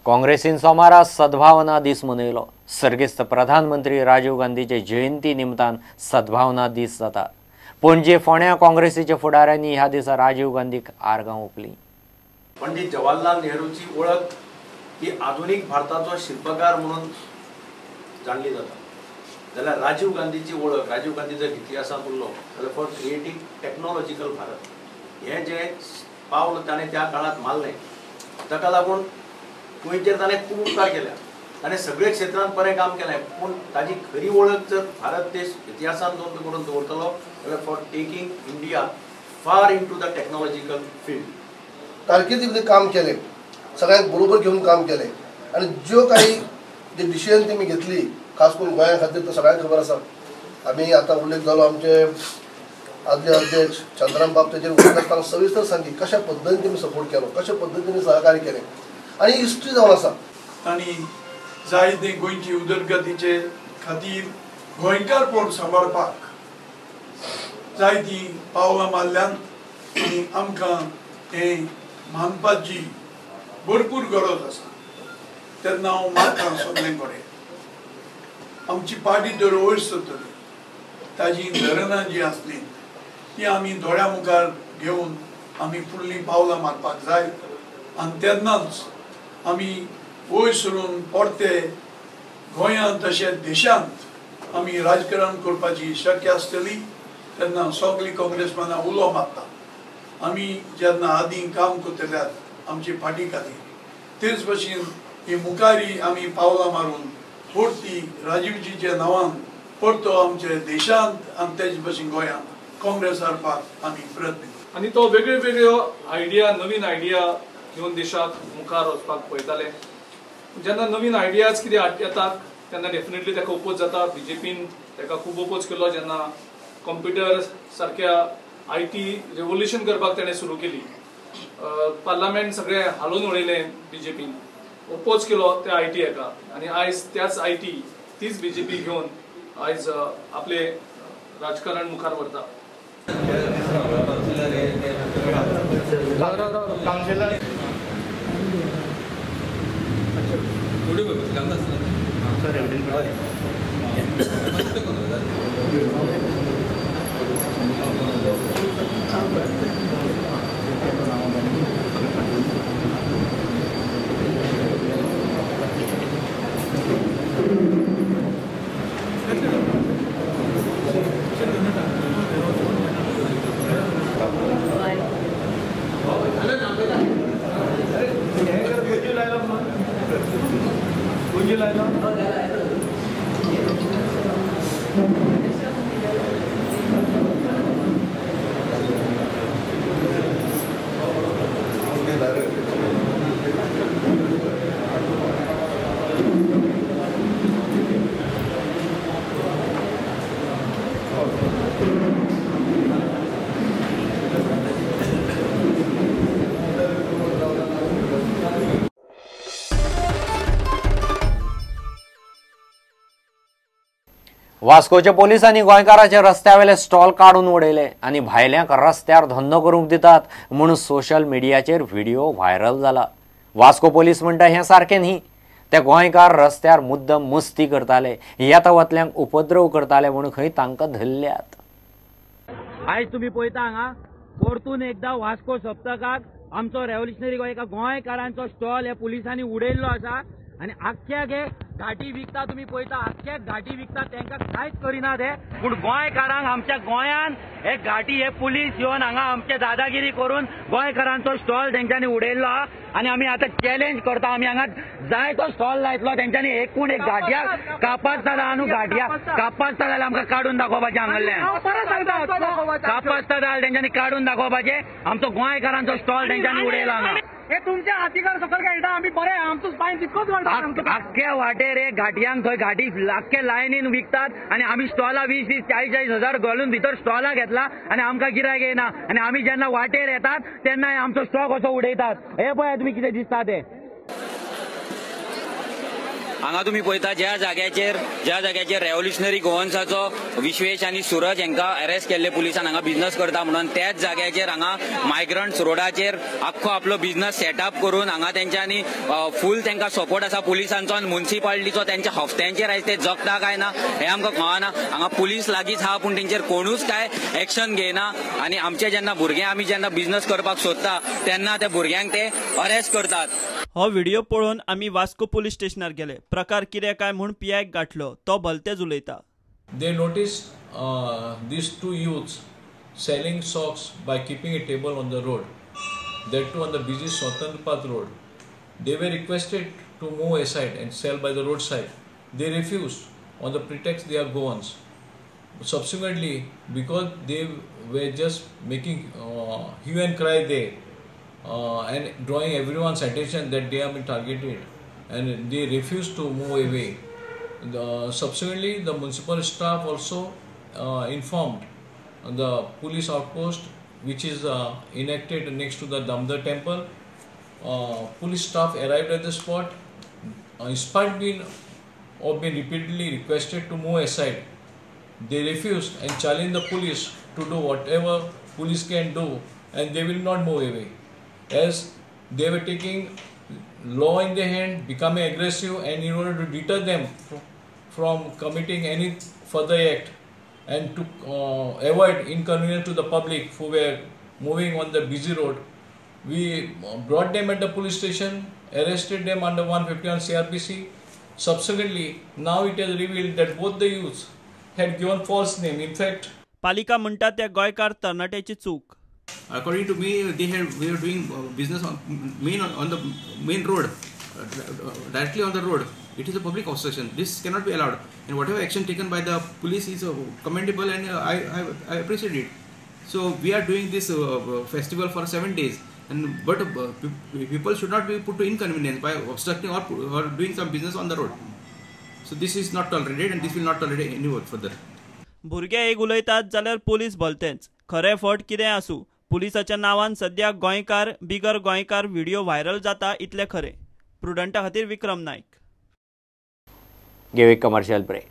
काँग्रेसीन सोमारा सद्भावना दीस मनयलो। सर्गिस्त प्रधानमंत्री राजीव गांधीचे जयंती निमतान सद्भावना दीस जाता। पणजे फोंड्या काँग्रेसीच्या फुडाऱ्यांनी ह्या दिसा राजीव गांधीक आर्गां ओंपली। पंडित जवाहरलाल नेहरूची ओळख ही आधुनिक भारताचो शिल्पकार म्हणून जाणली जाता। जाल्यार राजीव गांधीची ओळख, राजीव गांधी जर इतिहासांत उरलो जाल्यार फॉर क्रिएटिंग टेक्नॉलॉजिकल भारत हे जे पावल ताणें त्या काळात मारलें, ताका लागून गोंयचेर ताणें खूब उपकार केल्या। ताणें सगळे क्षेत्रांत बरें काम केलें, पूण ताजी खरी ओळख जर भारत देश इतिहासांत करून दवरतलो जाल्यार फॉर टेकिंग इंडिया फार इनटू द टेक्नॉलॉजिकल फील्ड कारकिर्दीमध्ये काम केले, सगळ्यांक बरोबर घेऊन काम केले आणि ज्यो काही जे डिसिजन तेमी घेतली खास करून गोंया खातीर तर सगळ्यांक खबर आसा। आमी आतां उल्लेख जालो आमचे आदले अध्यक्ष चंद्रकांत बाब तेजेर उलयता आसतना सविस्तर सांगली कशा पद्दतीन तेमी सपोर्ट केलो, कशा पद्दतीन सहकार्य केलें आणि हिस्ट्री जावन आसा। तांणी जायते गोंयची उदरगतीचे खातीर गोंयकारपण सांबाळपाक जायती पावलां मारल्यान आनी आमकां हें मानपाची भरपूर गरज आसा। तेन्ना हांव मारतां सगळें कडेन आमची पार्टी जर वयर सरतली ताजी धरणां जी आसली ती आमी दोळ्या मुखार घेवन आमी फुडलीं पावलां मारपाक जाय आनी तेन्नाच आमी वयर सरून परते गोंयांत तशेंच देशांत आमी राजकारण करपाची शक्य आसतली। तेन्ना सगळीं काँग्रेसमॅनां उलो मारता आमी जेन्ना आदीं काम करतल्यात आमची पार्टी खातीर, तेच भशेन ही मुखारी आमी पावलां मारून परती राजीवजीच्या नांवान परतो आमच्या देशांत आनी तेच भशेन गोंयांत काँग्रेस हाडपाक आमी प्रयत्न करता। आनी तो वेगळ्यो वेगळ्यो आयडिया, नवीन आयडिया घेवन देशाक मुखार वचपाक पळयताले। जेन्ना नवीन आयडियाज कितें येतात तेन्ना डेफिनेटली ताका ओपोज जाता। बीजेपीन ताका खूब ओपोज केलो जेन्ना कंप्युटर सारक्या IT रेवोल्युशन करपाक ताणें सुरू केली। पार्लमेंट सगळें हालोवन उडयलें बीजेपीन, ओपोज केलो त्या IT हाका आनी आयज त्याच IT तीच बीजेपी घेवन आयज आपले राजकारण मुखार व्हरता। वास्कोच्या पोलिसांनी गोंयकाराचे रस्त्यावेले स्टॉल काढून उडयले आणि भायल्यांक रस्त्यार धंदो करूंक दितात म्हणून सोशल मिडियाचेर व्हिडिओ व्हायरल जाला। वास्को पोलीस म्हणटा हें सारकें न्ही, ते गोंयकार रस्त्यार मुद्दम मस्ती करताले, येता वतल्यांक उपद्रव करताले म्हणून खंय तांकां धरल्यात। आयज तुम्ही पळयता हांगा परतून एकदा वास्को सप्तकाक आमचो रेव्होल्युशनरी गोंयकारांचो स्टॉल हे पुलिसांनी उडयल्लो आसा आणि आख्ख्या घाटी विकता तुम्ही पळयता, आख्ख्या घाटी विकता तांकां कांयच करिना ते, पूण गोंयकारांक आमच्या गोंयान हे घाटी हे पुलीस येवन हांगा आमचे दादागिरी करून गोंयकारांचो स्टॉल तेंच्यांनी उडयल्लो आहा आणि आमी आतां चॅलेंज करता। आमी हांगा जाय तो स्टॉल लायतलो, तेंच्यांनी एकूण एक घाटयाक कापासता न्हू, घाटया कापासता जाल्यार आमकां काडून दाखोवपाचें हांगाल्यान कापासता जाल्यार तेंच्यांनी काडून दाखोवपाचें। आमचो गोंयकारांचो स्टॉल तेंच्यांनी उडयलो हांगा। हे तुमच्या हातीकार सकल खेळटा आमी बरे आमचो पांय तितकोच वाडटा। आख्ख्या वाटेर एक घाटयांक थंय घाटी आख्खे लायनीन विकतात आणि आमी स्टॉलां 20-40 हजार घालून भितर स्टॉलां घेतला आणि आमकां गिरायक येना आणि आमी जेन्ना वाटेर येतात तेन्ना आमचो स्टॉक असो उडयतात। हे पळय तुमी कितें दिसता ते। हांगा तुम्ही पळयता ज्या जाग्याचेर रेव्होल्युशनरी गोवन्साचो विश्वेश आनी सूरज हांकां अरेस्ट केल्ले पुलिसान हांगा बिझनस करता म्हणून त्याच जाग्याचेर हांगा मायग्रंट्स रोडाचेर आख्खो आपलो बिझनस सेटअप करून हांगा तेंच्यांनी फूल तांकां सपोर्ट आसा पुलिसांचो आनी म्युनिसिपालिटीचो त्यांच्या हफ्त्यांचेर आयज ते जगता काय ना हे आमकां कळना. हांगा पुलीस लागींच आहा पूण तेंचेर कोणूच काय एक्शन घेयना आनी आमचे जेन्ना भुरगे आमी जेन्ना बिझनस करपाक सोदता तेन्ना त्या भुरग्यांक ते अरेस्ट करतात. हो व्हिडिओ पळोवन आमी वास्को पुलीस स्टेशनार गेले. प्रकार कितें काय म्हूण पियाक गाठलो तो भलतेच उलयता. They noticed these two youths selling socks by keeping a table on the road, that too on the busy Swatantrapath road. They were requested to move aside and sell by the roadside. They refused on the pretext they are Goans. Subsequently, because they were just making hue and cry there and drawing everyone's attention that they have been targeted, and they refused to move away. Subsequently, the municipal staff also informed the police outpost, which is enacted next to the Damodar temple. Police staff arrived at the spot. In spite of being repeatedly requested to move aside, they refused and challenged the police to do whatever police can do, and they will not move away, as they were taking law in their hand, becoming aggressive, and in order to deter them from committing any further act and to avoid inconvenience to the public who were moving on the busy road, we brought them at the police station, arrested them under 151 CRPC. Subsequently, now it has revealed that both the youths had given false name. In fact, पालिका म्हणटा त्या गोंयकार तरणाट्याची चूक. According to me, we were doing business on the main road, directly on the road. It is a public obstruction. This cannot be allowed. And whatever action taken by the police is commendable, and I appreciate it. So we are doing this festival for 7 days, but people should not be put to inconvenience by obstructing or doing some business on the road. So this is not tolerated, and this will not tolerate anymore further. भुरगे एक उलयतात जाल्यार police भलतेच. खरें फट कितें आसूं, पुलिसाच्या नांवान सध्या गोंयकार बिगर गोंयकार व्हिडिओ व्हायरल जाता इतले खरे. प्रुडंटा खातीर Vikram Naik. Give a commercial break.